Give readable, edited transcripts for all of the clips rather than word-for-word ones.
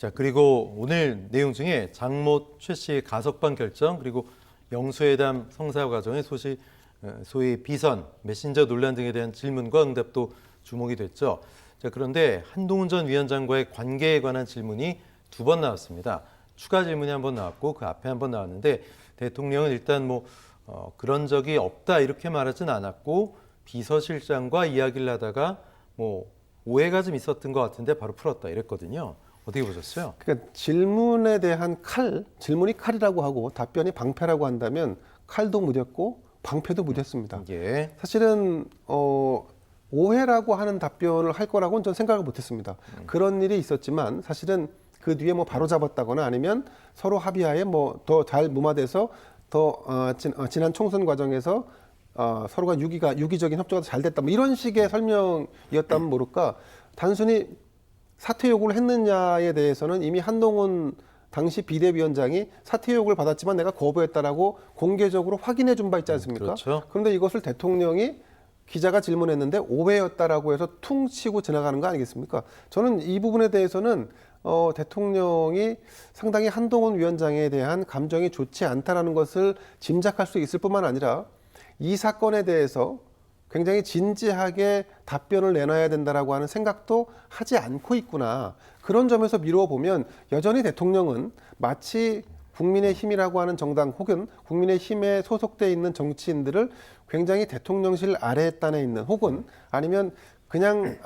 자, 그리고 오늘 내용 중에 장모 최 씨의 가석방 결정, 그리고 영수회담 성사 과정의 소위 비선, 메신저 논란 등에 대한 질문과 응답도 주목이 됐죠. 자, 그런데 한동훈 전 위원장과의 관계에 관한 질문이 2번 나왔습니다. 추가 질문이 1번 나왔고 그 앞에 1번 나왔는데 대통령은 일단 그런 적이 없다 이렇게 말하진 않았고 비서실장과 이야기를 하다가 오해가 좀 있었던 것 같은데 바로 풀었다 이랬거든요. 어떻게 보셨어요? 그러니까 질문에 대한 질문이 칼이라고 하고 답변이 방패라고 한다면 칼도 무뎠고 방패도 무뎠습니다. 예. 사실은 오해라고 하는 답변을 할 거라고는 전 생각을 못했습니다. 그런 일이 있었지만 사실은 그 뒤에 바로 잡았다거나 아니면 서로 합의하에 더 잘 무마돼서 지난 총선 과정에서 서로가 유기적인 협조가 잘 됐다 이런 식의 설명이었다면 모를까 단순히 사퇴 요구를 했느냐에 대해서는 이미 한동훈 당시 비대위원장이 사퇴 요구를 받았지만 내가 거부했다라고 공개적으로 확인해 준 바 있지 않습니까? 그렇죠. 그런데 이것을 대통령이 기자가 질문했는데 오해였다라고 해서 퉁 치고 지나가는 거 아니겠습니까? 저는 이 부분에 대해서는 대통령이 상당히 한동훈 위원장에 대한 감정이 좋지 않다라는 것을 짐작할 수 있을 뿐만 아니라 이 사건에 대해서 굉장히 진지하게 답변을 내놔야 된다라고 하는 생각도 하지 않고 있구나. 그런 점에서 미루어 보면 여전히 대통령은 마치 국민의힘이라고 하는 정당 혹은 국민의힘에 소속돼 있는 정치인들을 굉장히 대통령실 아래단에 있는 혹은 아니면 그냥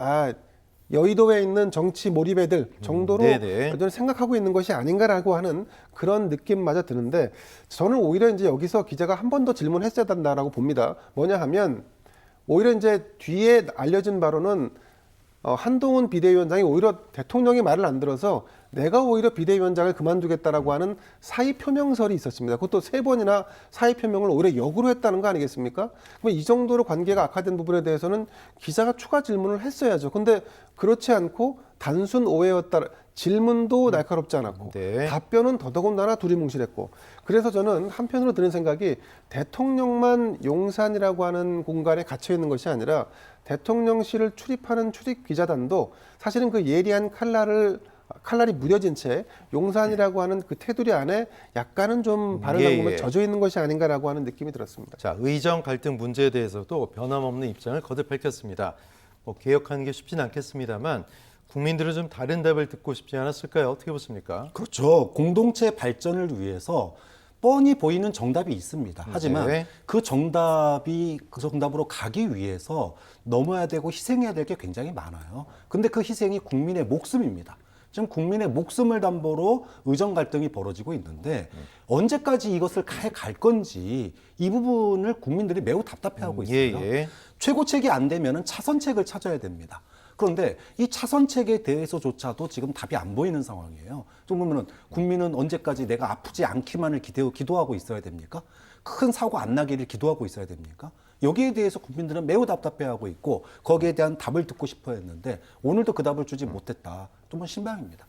여의도에 있는 정치 몰입애들 정도로 여전히 생각하고 있는 것이 아닌가라고 하는 그런 느낌마저 드는데 저는 오히려 이제 여기서 기자가 한 번 더 질문했어야 된다라고 봅니다. 뭐냐 하면 오히려 이제 뒤에 알려진 바로는 한동훈 비대위원장이 오히려 대통령이 말을 안 들어서 내가 오히려 비대위원장을 그만두겠다라고 하는 사의 표명설이 있었습니다. 그것도 3번이나 사의 표명을 오히려 역으로 했다는 거 아니겠습니까? 그럼 이 정도로 관계가 악화된 부분에 대해서는 기자가 추가 질문을 했어야죠. 근데 그렇지 않고 단순 오해였다. 질문도 날카롭지 않았고 답변은 더더군다나 두리뭉실했고 그래서 저는 한편으로 드는 생각이 대통령만 용산이라고 하는 공간에 갇혀 있는 것이 아니라 대통령실을 출입하는 출입 기자단도 사실은 그 예리한 칼날이 무뎌진 채 용산이라고 하는 그 테두리 안에 약간은 좀 발을 담그면 젖어 있는 것이 아닌가라고 하는 느낌이 들었습니다. 자, 의정 갈등 문제에 대해서도 변함없는 입장을 거듭 밝혔습니다. 개혁하는 게 쉽진 않겠습니다만 국민들은 좀 다른 답을 듣고 싶지 않았을까요? 어떻게 보십니까? 그렇죠. 공동체 발전을 위해서 뻔히 보이는 정답이 있습니다. 하지만 그 정답으로 가기 위해서 넘어야 되고 희생해야 될 게 굉장히 많아요. 근데 그 희생이 국민의 목숨입니다. 지금 국민의 목숨을 담보로 의정 갈등이 벌어지고 있는데 언제까지 이것을 갈 건지 이 부분을 국민들이 매우 답답해하고 있어요. 최고책이 안 되면 차선책을 찾아야 됩니다. 그런데 이 차선책에 대해서조차도 지금 답이 안 보이는 상황이에요. 좀 보면은 국민은 언제까지 내가 아프지 않기만을 기도하고 있어야 됩니까? 큰 사고 안 나기를 기도하고 있어야 됩니까? 여기에 대해서 국민들은 매우 답답해하고 있고 거기에 대한 답을 듣고 싶어 했는데 오늘도 그 답을 주지 못했다. 좀 신방입니다.